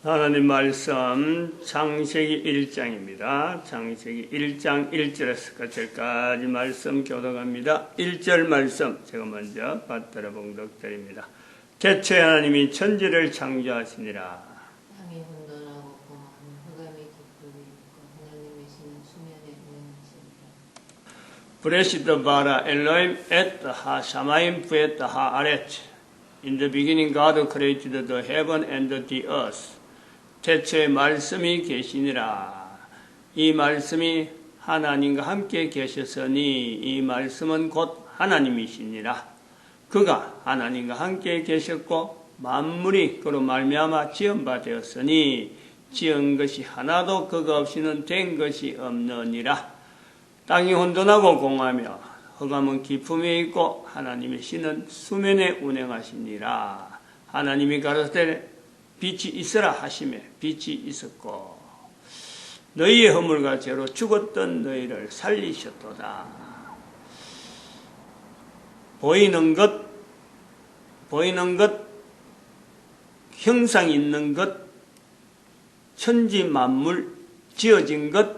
하나님 말씀 창세기 1장입니다. 창세기 1장 1절에서 끝까지 말씀 교독합니다. 1절 말씀 제가 먼저 받들어 봉독드립니다. 태초에 하나님이 천지를 창조하시니라. 땅이 혼돈하고 공허하며 흑암이 덮여 있고 하나님의 신은 수면에 운행하시니라. 브레시드 바라 엘로임 에트 하 샤마임 부에트 하 아레츠. In the beginning God created the heaven and the earth. 태초에 말씀이 계시니라. 이 말씀이 하나님과 함께 계셨으니 이 말씀은 곧 하나님이시니라. 그가 하나님과 함께 계셨고 만물이 그로 말미암아 지은 바 되었으니 지은 것이 하나도 그가 없이는 된 것이 없느니라. 땅이 혼돈하고 공하며 흑암은 깊음에 있고 하나님의 신은 수면에 운행하시니라. 하나님이 가로되 빛이 있으라 하시매 빛이 있었고 너희의 허물과 죄로 죽었던 너희를 살리셨도다. 보이는 것, 형상 있는 것, 천지 만물, 지어진 것,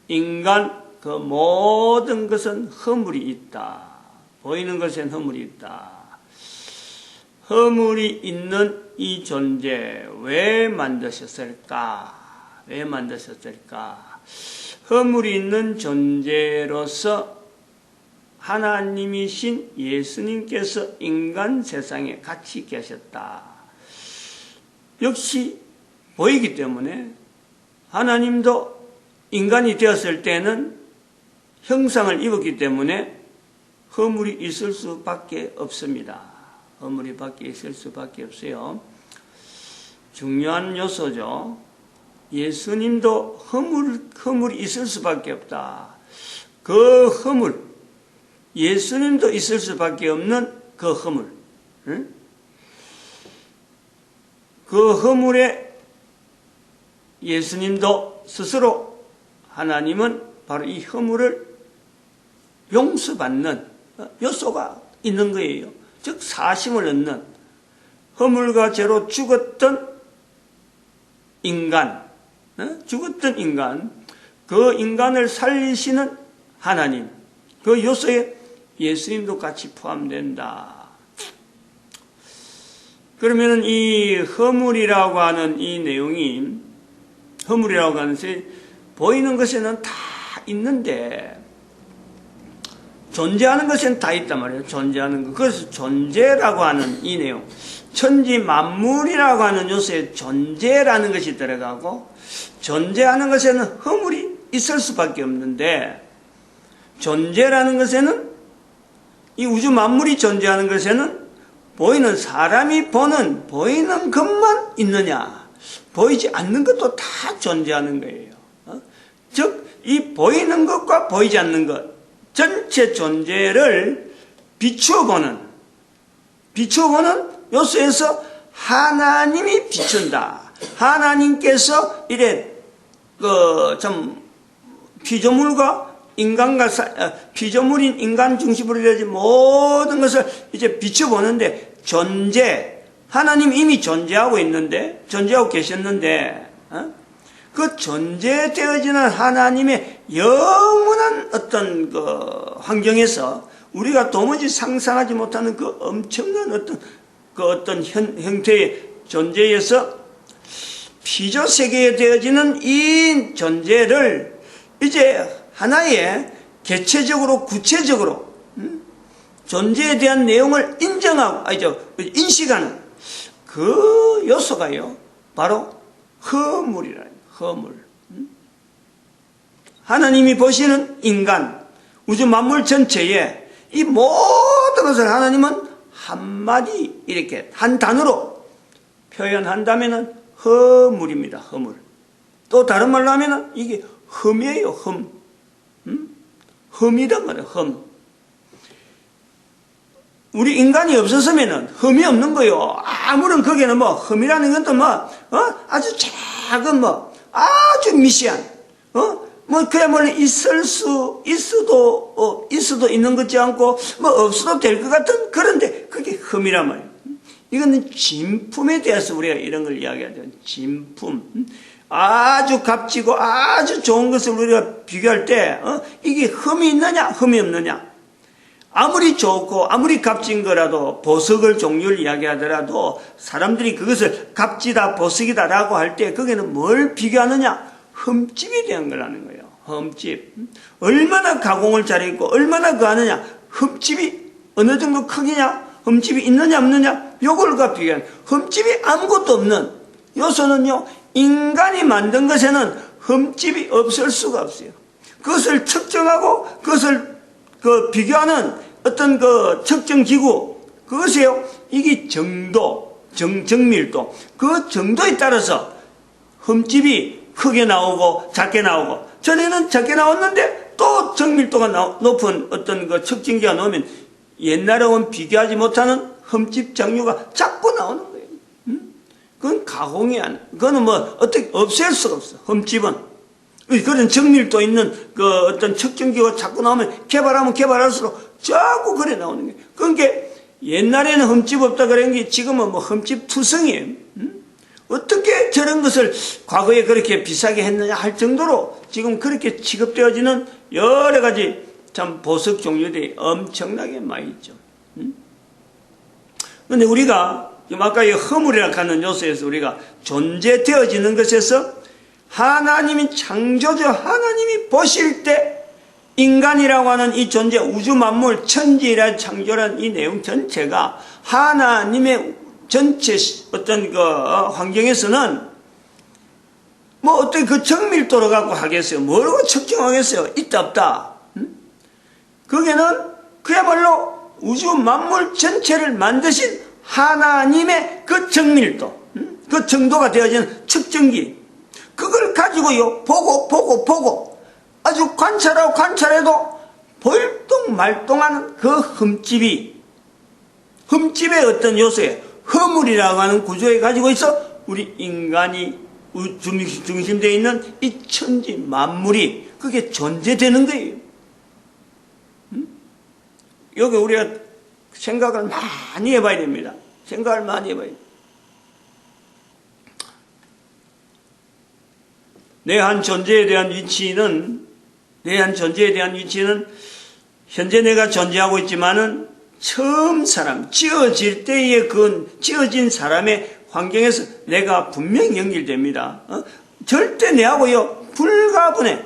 인간, 그 모든 것은 허물이 있다. 보이는 것엔 허물이 있다. 허물이 있는 이 존재 왜 만드셨을까? 왜 만드셨을까? 허물이 있는 존재로서 하나님이신 예수님께서 인간 세상에 같이 계셨다. 역시 보이기 때문에 하나님도 인간이 되었을 때는 형상을 입었기 때문에 허물이 있을 수밖에 없습니다. 허물이 밖에 있을 수밖에 없어요. 중요한 요소죠. 예수님도 허물이 있을 수밖에 없다. 그 허물, 예수님도 있을 수밖에 없는 그 허물. 응? 그 허물에 예수님도 스스로 하나님은 바로 이 허물을 용서받는 요소가 있는 거예요. 즉 사심을 얻는 허물과 죄로 죽었던 인간, 그 인간을 살리시는 하나님, 그 요소에 예수님도 같이 포함된다. 그러면 이 허물이라고 하는 이 내용이, 허물이라고 하는 것이 보이는 것에는 다 있는데 존재하는 것은 다 있단 말이에요. 존재하는 것. 그래서 존재라고 하는 이 내용. 천지 만물이라고 하는 요소에 존재라는 것이 들어가고 존재하는 것에는 허물이 있을 수밖에 없는데 존재라는 것에는 이 우주 만물이 존재하는 것에는 보이는 사람이 보이는 것만 있느냐. 보이지 않는 것도 다 존재하는 거예요. 즉 이 보이는 것과 보이지 않는 것 전체 존재를 비추어보는 요소에서 하나님이 비춘다. 하나님께서 이래 피조물과 피조물인 인간 중심으로 이루어진 모든 것을 이제 비춰보는데 하나님 이미 존재하고 계셨는데 그 존재되어지는 하나님의 영원한 어떤 환경에서 우리가 도무지 상상하지 못하는 그 엄청난 어떤 형태의 존재에서 피조 세계에 되어지는 이 존재를 이제 하나의 개체적으로 구체적으로 존재에 대한 내용을 인식하는 그 요소가요 바로 허물이라는 허물. 하나님이 보시는 인간, 우주 만물 전체에 이 모든 것을 하나님은 한마디 이렇게 한 단어로 표현한다면 허물입니다. 허물. 또 다른 말로 하면 이게 흠이에요. 흠. 흠이란 말이에요. 흠. 우리 인간이 없었으면 흠이 없는 거예요. 아무런 거기에는 흠이라는 것도 아주 작은 아주 미시한, 그야말로 있을 수도 있는 것지 않고, 없어도 될 것 같은, 그런데 그게 흠이란 말이에요. 이거는 진품에 대해서 우리가 이런 걸 이야기하죠. 진품. 아주 값지고 아주 좋은 것을 우리가 비교할 때 이게 흠이 있느냐 흠이 없느냐. 아무리 좋고 아무리 값진 거라도 보석을 종류를 이야기하더라도 사람들이 그것을 값지다 보석이다 라고 할 때 거기는 뭘 비교하느냐. 흠집에 대한 걸 하는 거예요. 흠집. 얼마나 가공을 잘했고 얼마나 그 하느냐. 흠집이 어느 정도 크기냐. 흠집이 있느냐 없느냐. 요걸과 비교하는. 흠집이 아무것도 없는 요소는요. 인간이 만든 것에는 흠집이 없을 수가 없어요. 그것을 측정하고 그것을 비교하는 어떤 측정기구 그것이요. 이게 정도, 정밀도. 그 정도에 따라서 흠집이 크게 나오고 작게 나오고 전에는 작게 나왔는데 또 정밀도가 높은 어떤 측정기가 나오면 옛날하고는 비교하지 못하는 흠집 종류가 자꾸 나오는 거예요. 그건 가공이 아니야. 그거는 어떻게 없앨 수가 없어. 흠집은. 그런 정밀도 있는 어떤 측정기가 자꾸 나오면 개발하면 개발할수록 자꾸 그래 나오는 거예요. 그러니까 옛날에는 흠집 없다 그런 게 지금은 흠집 투성이에요. 어떻게 저런 것을 과거에 그렇게 비싸게 했느냐 할 정도로 지금 그렇게 취급되어지는 여러 가지 참 보석 종류들이 엄청나게 많이 있죠. 그런데 우리가 지금 아까 이 허물이라고 하는 요소에서 우리가 존재되어지는 것에서 하나님이 창조주 하나님이 보실 때 인간이라고 하는 이 존재 우주 만물 천지라 창조란 이 내용 전체가 하나님의 전체 어떤 환경에서는 어떻게 그 정밀도로 갖고 하겠어요? 뭐라고 측정하겠어요? 있다 없다. 거기는 그야말로 우주 만물 전체를 만드신 하나님의 그 정밀도, 그 정도가 되어지는 측정기, 그걸 가지고요 보고 아주 관찰하고 관찰해도 벌똥말똥한 그 흠집의 어떤 요소에 허물이라고 하는 구조에 가지고 있어 우리 인간이 중심되어 있는 이 천지 만물이 그게 존재되는 거예요. 여기 우리가 생각을 많이 해봐야 됩니다. 생각을 많이 해봐야 돼요. 내 한 존재에 대한 위치는 현재 내가 존재하고 있지만은 처음 사람, 지어질 때에 지어진 사람의 환경에서 내가 분명히 연결됩니다. 절대 내하고요, 불가분해.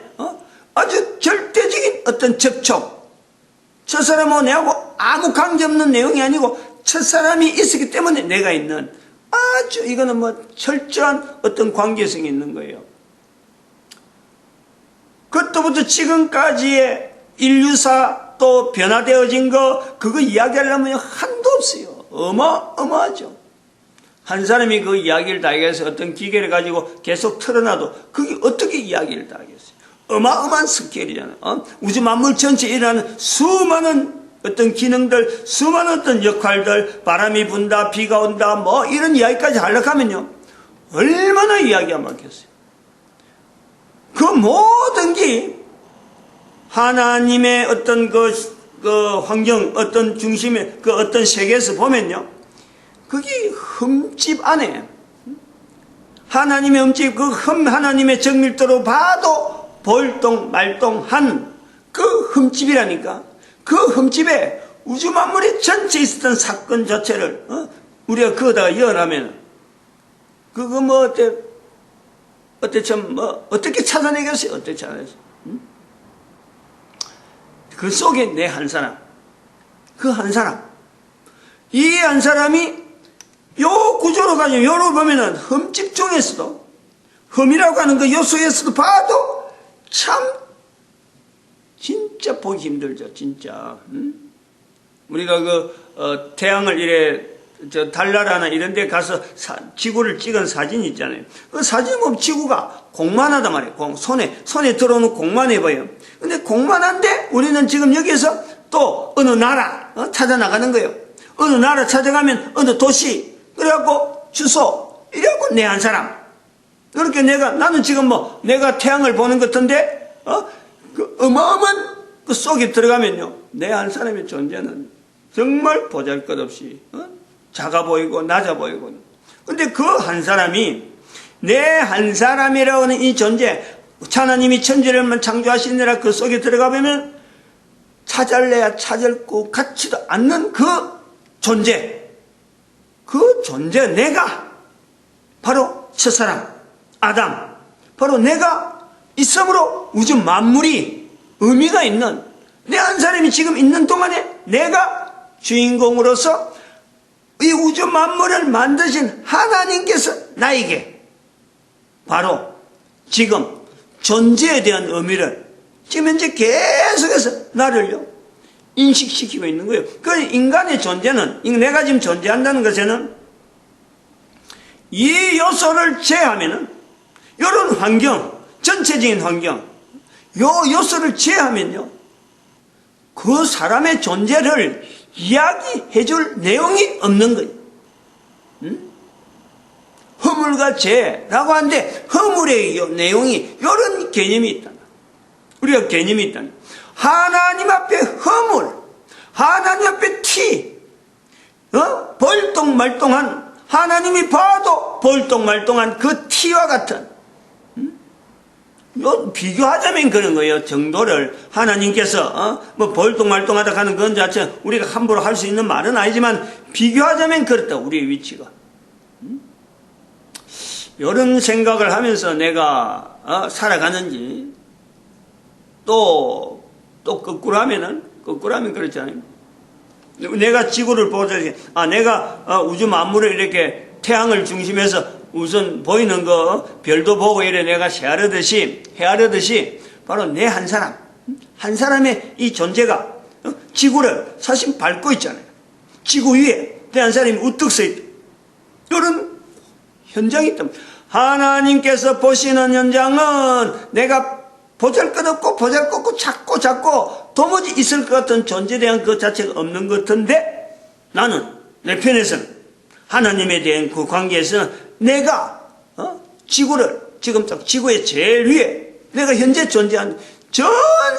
아주 절대적인 어떤 접촉. 저 사람하고 내하고 아무 관계없는 내용이 아니고 첫사람이 있었기 때문에 내가 있는 아주 이거는 철저한 어떤 관계성이 있는 거예요. 그때부터 지금까지의 인류사 또 변화되어진 그거 이야기하려면 한도 없어요. 어마어마하죠. 한 사람이 그 이야기를 다 하겠어요. 어떤 기계를 가지고 계속 틀어놔도 그게 어떻게 이야기를 다 하겠어요. 어마어마한 스케일이잖아요. 우주 만물 전체에 일어나는 수많은 어떤 기능들, 수많은 어떤 역할들, 바람이 분다, 비가 온다, 이런 이야기까지 하려고 하면요. 얼마나 이야기가 많겠어요. 그 모든 게 하나님의 어떤 그 환경, 어떤 중심의 그 어떤 세계에서 보면요. 그게 흠집 안에 하나님의 흠집, 하나님의 정밀도로 봐도 볼똥말똥한 그 흠집이라니까. 그 흠집에 우주 만물의 전체에 있었던 사건 자체를 우리가 그거다가 연하면 그거 어떻게 찾아내겠어요? 어떻게 찾아내겠어요? 그 속에 내 한 사람, 그 한 사람, 이 한 사람이 요 구조로 가지고 요로 보면은 흠집 중에서도 흠이라고 하는 그 요소에서도 봐도 참 진짜 보기 힘들죠, 진짜. 우리가 태양을 이래 달나라나 이런 데 가서 지구를 찍은 사진이 있잖아요. 그 사진 보면 지구가 공만하단 말이에요. 손에 들어오는 공만해 보여요. 근데 공만한데 우리는 지금 여기에서 또 어느 나라 찾아 나가는 거예요. 어느 나라 찾아가면 어느 도시, 그래갖고 주소, 이래갖고 내 한 사람. 그렇게 나는 지금 내가 태양을 보는 것 같은데, 그 어마어마한 그 속에 들어가면요. 내 한 사람의 존재는 정말 보잘것없이, 작아 보이고 낮아 보이고. 근데 그 한 사람이 내 한 사람이라고 하는 이 존재, 하나님이 천지를 창조하시느라 그 속에 들어가 보면 찾을래야 찾을 것 같지도 않는 그 존재, 내가 바로 첫사람 아담, 바로 내가 있음으로 우주 만물이 의미가 있는 내 한 사람이 지금 있는 동안에 내가 주인공으로서 이 우주 만물을 만드신 하나님께서 나에게 바로 지금 존재에 대한 의미를 지금 현재 계속해서 나를요 인식시키고 있는 거예요. 그 인간의 존재는, 내가 지금 존재한다는 것에는 이 요소를 제하면은, 이런 환경, 전체적인 환경, 요 요소를 제하면요 그 사람의 존재를 이야기해 줄 내용이 없는 거예요. 허물과 죄라고 하는데 허물의 내용이 이런 개념이 있다. 우리가 개념이 있다. 하나님 앞에 허물, 하나님 앞에 티, 벌똥말똥한, 하나님이 봐도 벌똥말똥한 그 티와 같은, 비교하자면 그런 거예요. 정도를 하나님께서 뭐 벌똥말똥하다 하는 건 자체 우리가 함부로 할 수 있는 말은 아니지만 비교하자면 그렇다. 우리의 위치가. 이런 생각을 하면서 내가 살아가는지, 또 거꾸로 하면 그렇잖아요. 내가 지구를 보자, 내가 우주 만물을 이렇게 태양을 중심해서 우선 보이는 거 별도 보고 이래 내가 헤아르듯이 바로 내 한 사람의 이 존재가 지구를 사실 밟고 있잖아요. 지구 위에 내 한 사람이 우뚝 서 있다. 이런 현장이 있다. 하나님께서 보시는 현장은 내가 보잘것없고 작고 도무지 있을 것 같은 존재에 대한 그 자체가 없는 것 같은데, 나는 내 편에서는 하나님에 대한 그 관계에서는 내가 지구를 지금 딱 지구의 제일 위에 내가 현재 존재하는 전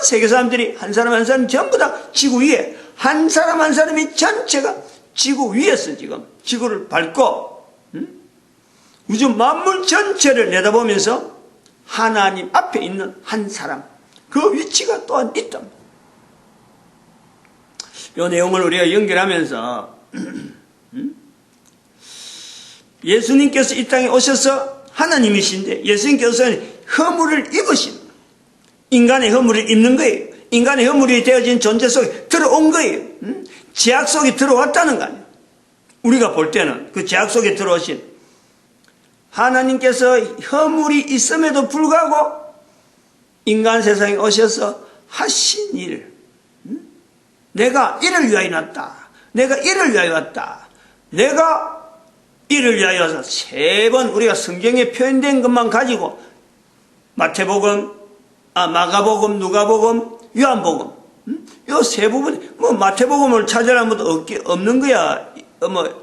세계 사람들이 한 사람 한 사람 전부 다 지구 위에, 한 사람 한 사람이 전체가 지구 위에서 지금 지구를 밟고 우주 만물 전체를 내다보면서 하나님 앞에 있는 한 사람, 그 위치가 또한 있다. 이 내용을 우리가 연결하면서 예수님께서 이 땅에 오셔서 하나님이신데 예수님께서 허물을 입으신, 인간의 허물을 입는 거예요. 인간의 허물이 되어진 존재 속에 들어온 거예요. 죄악 속에 들어왔다는 거 아니에요. 우리가 볼 때는 그 죄악 속에 들어오신 하나님께서 허물이 있음에도 불구하고 인간 세상에 오셔서 하신 일, 내가 이를 위하여 왔다, 내가 이를 위하여 왔다, 내가 이를 위하여 와서 세 번 우리가 성경에 표현된 것만 가지고 마태복음, 마가복음, 누가복음, 요한복음, 요 세 부분, 뭐 마태복음을 찾으려면 또 없는 거야.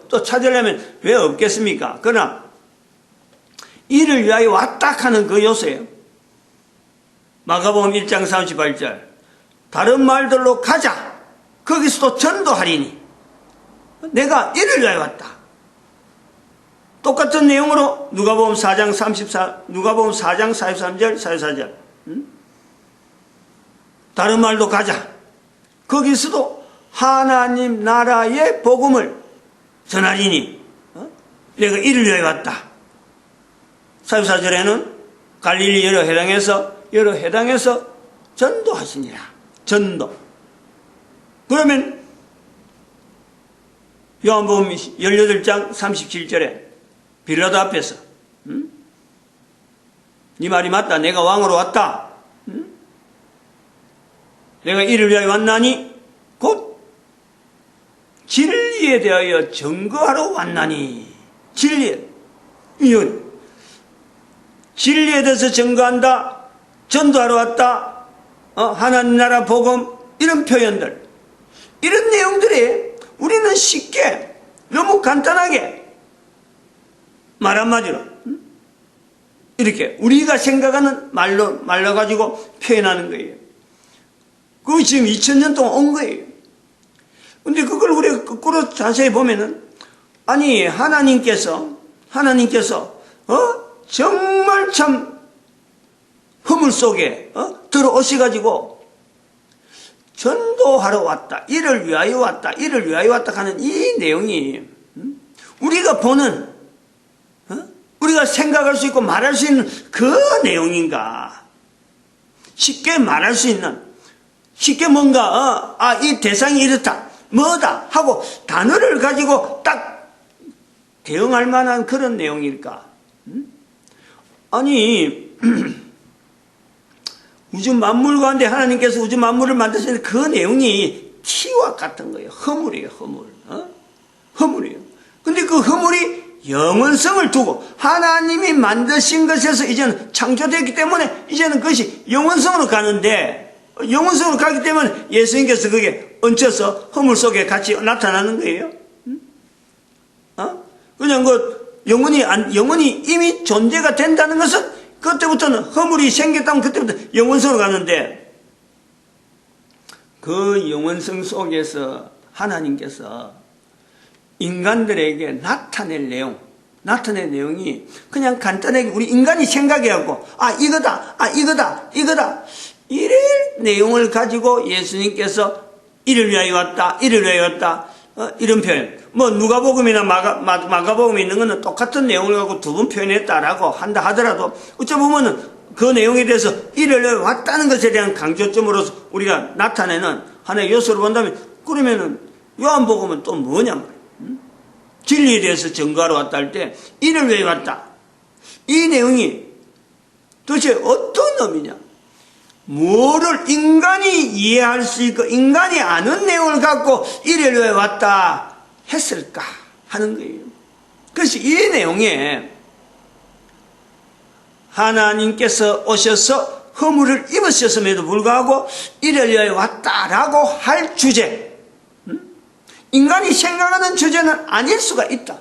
또 찾으려면 왜 없겠습니까? 그러나 이를 위하여 왔다 하는 그 요소예요. 마가복음 1장 38절, 다른 말들로 가자, 거기서도 전도하리니 내가 이를 위하여 왔다. 똑같은 내용으로 누가복음 4장 43절 44절, 다른 말도 가자, 거기서도 하나님 나라의 복음을 전하리니 내가 이를 위하여 왔다. 44절에는 갈릴리 여러 해당에서 전도하시니라. 전도. 그러면 요한복음 18장 37절에 빌라도 앞에서 네 말이 맞다, 내가 왕으로 왔다, 내가 이를 위하여 왔나니 곧 진리에 대하여 증거하러 왔나니. 진리에 대해서 증거한다, 전도하러 왔다, 하나님 나라 복음, 이런 표현들, 이런 내용들이 우리는 쉽게 너무 간단하게 말 한마디로 이렇게 우리가 생각하는 말로 가지고 표현하는 거예요. 그거 지금 2000년 동안 온 거예요. 근데 그걸 우리가 거꾸로 자세히 보면은 아니 하나님께서 정말 참 허물 속에 들어오셔가지고 전도하러 왔다, 이를 위하여 왔다, 이를 위하여 왔다 하는 이 내용이 우리가 보는 우리가 생각할 수 있고 말할 수 있는 그 내용인가? 쉽게 말할 수 있는, 쉽게 뭔가 이 대상이 이렇다, 뭐다 하고 단어를 가지고 딱 대응할 만한 그런 내용일까? 아니 우주 만물 가운데 하나님께서 우주 만물을 만드시는 그 내용이 티와 같은 거예요. 허물이에요. 허물이에요. 근데 그 허물이 영원성을 두고 하나님이 만드신 것에서 이제는 창조되었기 때문에 이제는 그것이 영원성으로 가는데, 영원성으로 가기 때문에 예수님께서 그게 얹혀서 허물 속에 같이 나타나는 거예요. 그냥 영원히 이미 존재가 된다는 것은 그때부터는 허물이 생겼다면 그때부터 영원성으로 가는데, 그 영원성 속에서 하나님께서 인간들에게 나타낼 내용이 그냥 간단하게 우리 인간이 생각해갖고 이거다 이래 내용을 가지고 예수님께서 이를 위하여 왔다, 이를 위하여 왔다, 이런 표현. 뭐 누가복음이나 마가복음에 있는 거는 똑같은 내용을 갖고 두 번 표현했다라고 한다 하더라도 어쩌보면은 그 내용에 대해서 이를 위하여 왔다는 것에 대한 강조점으로서 우리가 나타내는 하나의 요소를 본다면, 그러면은 요한복음은 또 뭐냐 말이야. 진리에 대해서 증거하러 왔다 할 때 이를 위해 왔다, 이 내용이 도대체 어떤 의미냐, 뭐를 인간이 이해할 수 있고 인간이 아는 내용을 갖고 이를 위해 왔다 했을까 하는 거예요. 그래서 이 내용에 하나님께서 오셔서 허물을 입으셨음에도 불구하고 이를 위해 왔다라고 할 주제, 인간이 생각하는 주제는 아닐 수가 있다.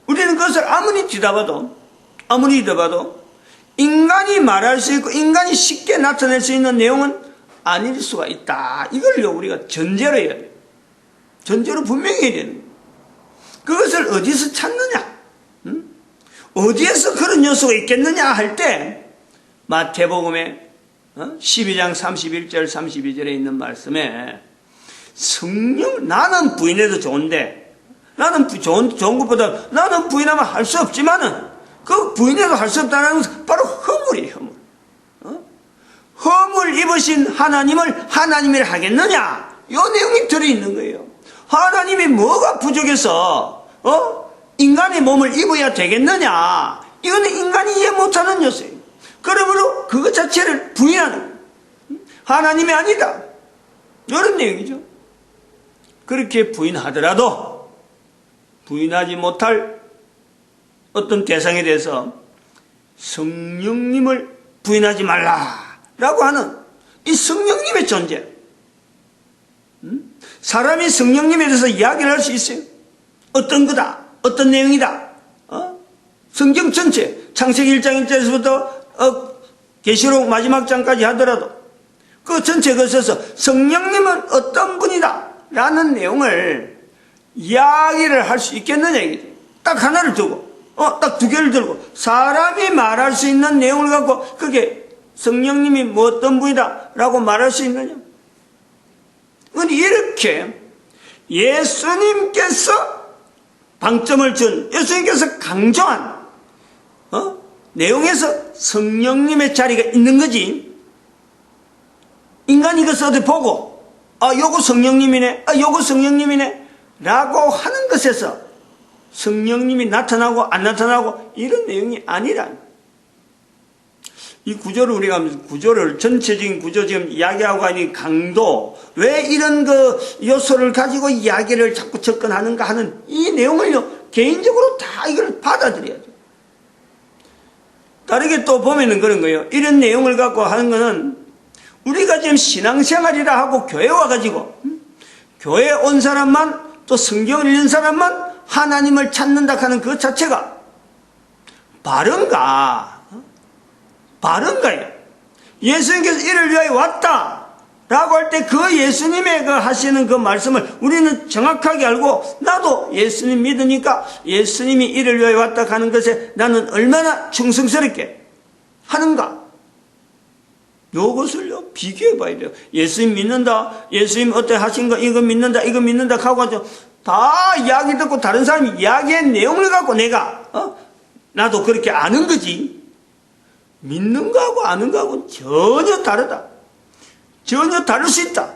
우리는 그것을 아무리 뒤져봐도 인간이 말할 수 있고 인간이 쉽게 나타낼 수 있는 내용은 아닐 수가 있다. 이걸요 우리가 전제로 해야 돼요. 전제로 분명히 해야 되는 거예요. 그것을 어디서 찾느냐, 어디에서 그런 요소가 있겠느냐 할 때 마태복음의 12장 31절 32절에 있는 말씀에 성령, 나는 부인해도 좋은데, 나는 좋은 것보다 나는 부인하면 할 수 없지만은 그 부인해도 할 수 없다는 것은 바로 허물이에요. 허물 입으신 하나님을 하나님이라 하겠느냐, 이 내용이 들어있는 거예요. 하나님이 뭐가 부족해서 인간의 몸을 입어야 되겠느냐, 이거는 인간이 이해 못하는 요소예요. 그러므로 그것 자체를 부인하는, 하나님이 아니다, 이런 내용이죠. 그렇게 부인하더라도 부인하지 못할 어떤 대상에 대해서 성령님을 부인하지 말라라고 하는 이 성령님의 존재, 사람이 성령님에 대해서 이야기를 할 수 있어요. 어떤 거다, 어떤 내용이다. 성경 전체 창세기 1장 1절에서부터 계시록 마지막 장까지 하더라도 그 전체 것에서 성령님은 어떤 분이다 라는 내용을 이야기를 할 수 있겠느냐 이거죠. 딱 하나를 두고 딱 두 개를 들고 사람이 말할 수 있는 내용을 갖고 그게 성령님이 뭐 어떤 분이다 라고 말할 수 있느냐. 그런데 이렇게 예수님께서 방점을 준, 예수님께서 강조한 내용에서 성령님의 자리가 있는 거지, 인간이 이것을 어디 보고 요거 성령님이네, 요거 성령님이네 라고 하는 것에서 성령님이 나타나고 안 나타나고 이런 내용이 아니라, 이 구조를 우리가 구조를 전체적인 구조 지금 이야기하고 하니 강도, 왜 이런 그 요소를 가지고 이야기를 자꾸 접근하는가 하는 이 내용을요 개인적으로 다 이걸 받아들여야 돼요. 다르게 또 보면은 그런 거예요. 이런 내용을 갖고 하는 거는 우리가 지금 신앙생활이라 하고 교회 와가지고 교회에 온 사람만, 또 성경을 읽는 사람만 하나님을 찾는다 하는 그 자체가 바른가요? 예수님께서 이를 위하여 왔다 라고 할 때 그 예수님의 그 하시는 그 말씀을 우리는 정확하게 알고 나도 예수님 믿으니까 예수님이 이를 위하여 왔다 하는 것에 나는 얼마나 충성스럽게 하는가. 요것을요, 비교해 봐야 돼요. 예수님 믿는다, 예수님 어떻게 하신 거, 이거 믿는다 하고 다 이야기 듣고 다른 사람이 이야기한 내용을 갖고 내가, 나도 그렇게 아는 거지. 믿는 거하고 아는 거하고는 전혀 다르다. 전혀 다를 수 있다.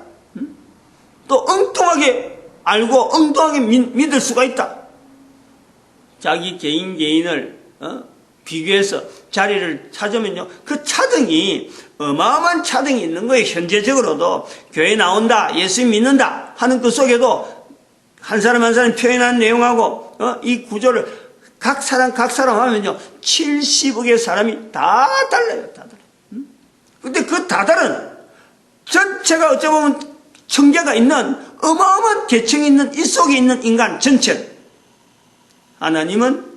또 엉뚱하게 알고 엉뚱하게 믿을 수가 있다. 자기 개인을 비교해서 자리를 찾으면요, 그 차등이 어마어마한 차등이 있는 거예요. 현재적으로도 교회 나온다, 예수 믿는다 하는 그 속에도 한 사람 한 사람 표현한 내용하고 이 구조를 각 사람 하면요 70억의 사람이 다 달라요. 다 달라요. 근데 그 다 다른 전체가 어쩌면 청계가 있는 어마어마한 계층이 있는 이 속에 있는 인간 전체, 하나님은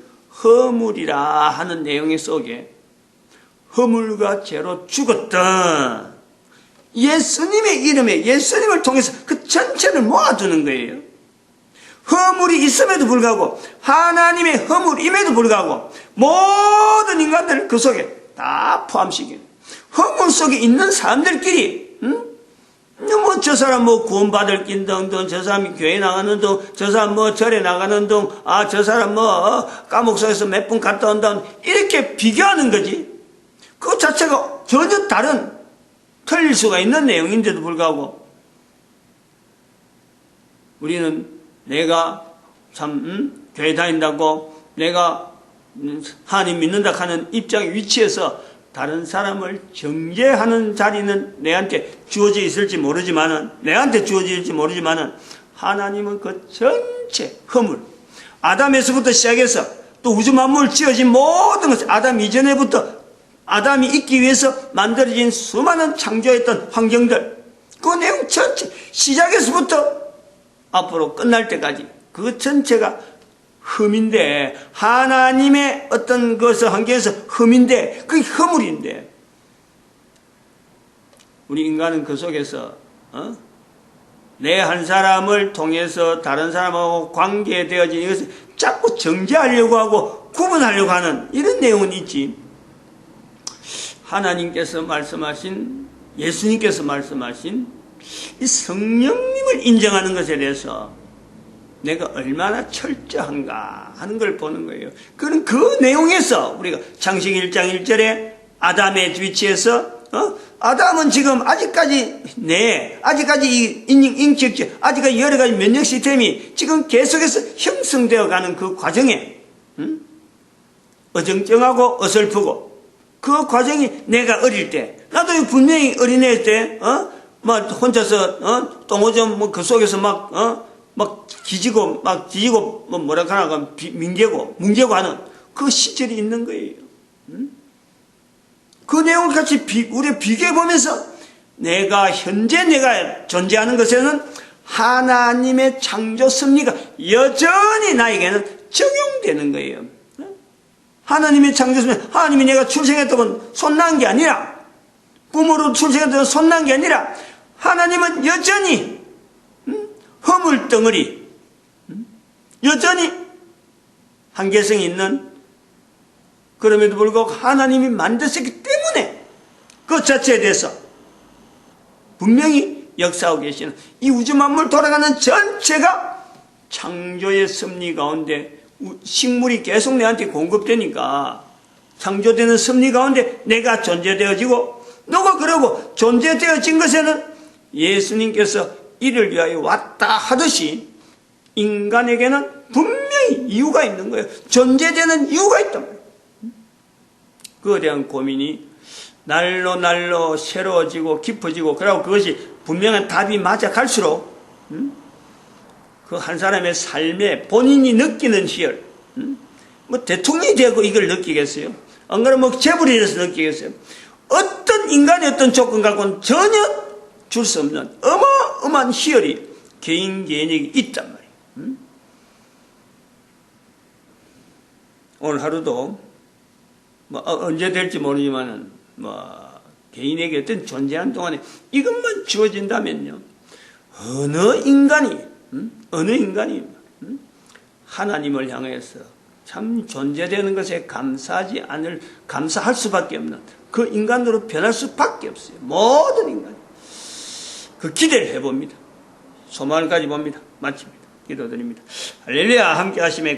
허물이라 하는 내용 속에 허물과 죄로 죽었던 예수님의 이름에 예수님을 통해서 그 전체를 모아두는 거예요. 허물이 있음에도 불구하고 하나님의 허물임에도 불구하고 모든 인간들을 그 속에 다 포함시키는, 허물 속에 있는 사람들끼리 뭐 저 사람 뭐 구원받을 낀 등등, 저 사람이 교회 나가는 등, 저 사람 뭐 절에 나가는 등, 저 사람 뭐 감옥소에서 몇 분 갔다 온다, 이렇게 비교하는 거지. 그 자체가 전혀 다른, 틀릴 수가 있는 내용인데도 불구하고 우리는 내가 참 교회 다닌다고 내가 하나님 믿는다 하는 입장 위치에서 다른 사람을 정죄하는 자리는 내한테 주어져 있을지 모르지만은, 하나님은 그 전체 허물, 아담에서부터 시작해서 또 우주 만물 지어진 모든 것, 아담 이전에부터 아담이 있기 위해서 만들어진 수많은 창조했던 환경들, 그 내용 전체 시작에서부터 앞으로 끝날 때까지 그 전체가 흠인데, 하나님의 어떤 것을 환경에서 흠인데, 그게 허물인데, 우리 인간은 그 속에서 내 한 사람을 통해서 다른 사람하고 관계되어진 이것을 자꾸 정죄하려고 하고 구분하려고 하는 이런 내용은 있지. 하나님께서 말씀하신, 예수님께서 말씀하신 이 성령님을 인정하는 것에 대해서 내가 얼마나 철저한가 하는 걸 보는 거예요. 그런 그 내용에서 우리가 창세기 1장 1절에 아담의 위치에서 아담은 지금 아직까지 이 인격적, 아직까지 여러 가지 면역 시스템이 지금 계속해서 형성되어 가는 그 과정에 어정쩡하고 어설프고, 그 과정이 내가 어릴 때, 나도 분명히 어린애 때 막 혼자서 똥오줌 뭐 그 속에서 막 기지고 막 뒤지고 뭐 뭐라 하나 뭉개고 하는 그 시절이 있는 거예요. 그 내용을 같이 우리가 비교해 보면서 현재 내가 존재하는 것에는 하나님의 창조 섭리가 여전히 나에게는 적용되는 거예요. 하나님의 창조 섭리, 하나님이 내가 출생했다고 손난 게 아니라, 부모로 출생했다고 손난 게 아니라, 하나님은 여전히 허물 덩어리, 여전히 한계성이 있는, 그럼에도 불구하고 하나님이 만드셨기 때문에 그 자체에 대해서 분명히 역사하고 계시는 이 우주 만물 돌아가는 전체가 창조의 섭리 가운데, 식물이 계속 내한테 공급되니까 창조되는 섭리 가운데 내가 존재되어지고, 너가 그러고 존재되어진 것에는 예수님께서 이를 위하여 왔다 하듯이 인간에게는 분명히 이유가 있는 거예요. 존재되는 이유가 있단 말이에요. 그에 대한 고민이 날로 새로워지고 깊어지고, 그리고 그것이 분명한 답이 맞아 갈수록 그 한 사람의 삶에 본인이 느끼는 희열, 뭐 대통령이 되고 이걸 느끼겠어요? 안 그러면 뭐 재벌이 돼서 느끼겠어요? 어떤 인간의 어떤 조건 갖고는 전혀 줄 수 없는 어마어마한 희열이 개인에게 있단 말이에요. 오늘 하루도 뭐 언제 될지 모르지만은 뭐 개인에게 어떤 존재하는 동안에 이것만 주어진다면요, 어느 인간이 하나님을 향해서 참 존재되는 것에 감사할 수밖에 없는 그 인간으로 변할 수밖에 없어요. 모든 인간. 그 기대를 해봅니다. 소망을 가져봅니다. 마칩니다. 기도드립니다. 할렐루야. 함께 하시면